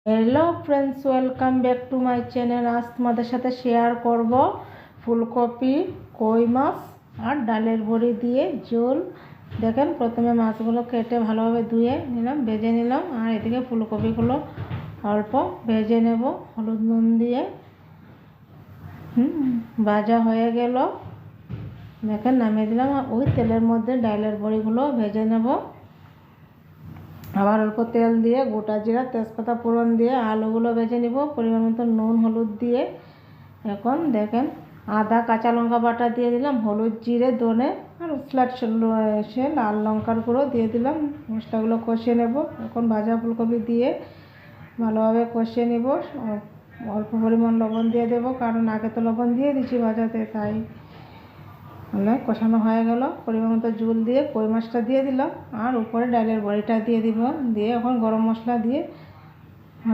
Hello friends, welcome back to my channel. আজ তোমাদের সাথে শেয়ার করব ফুলকপি, কই মাছ আর ডালের বড়ি দিয়ে ঝোল। দেখেন, প্রথমে মাছগুলো কেটে ভালোভাবে ধুয়ে নিলাম, ভেজে নিলাম। আর এদিকে ফুলকপিগুলো অল্প ভেজে নেব হলুদ নুন দিয়ে। ভাজা হয়ে গেল, দেখেন নামিয়ে দিলাম। ওই তেলের মধ্যে ডালের বড়িগুলো ভেজে নেব। আবার অল্প তেল দিয়ে গোটা জিরা তেজপাতা ফোড়ন দিয়ে আলুগুলো ভেজে নিব পরিমাণ মতো নুন হলুদ দিয়ে। এখন দেখেন, আদা কাঁচা লঙ্কা বাটা দিয়ে দিলাম, হলুদ জিরে ধনে আর ফ্ল্যাট এসে লাল লঙ্কার গুঁড়ো দিয়ে দিলাম। মশলাগুলো কষিয়ে নেব। এখন ভাজা ফুলকপি দিয়ে ভালোভাবে কষিয়ে নেব। অল্প পরিমাণ লবণ দিয়ে দেবো, কারণ আগে তো লবণ দিয়ে দিচ্ছি ভাজাতে, তাই কষানো হয়ে গেল। পরিমাণ মতো জল দিয়ে কই মাছটা দিয়ে দিলাম আর উপরে ডালের বড়িটা দিয়ে দিব। দিয়ে এখন গরম মশলা দিয়ে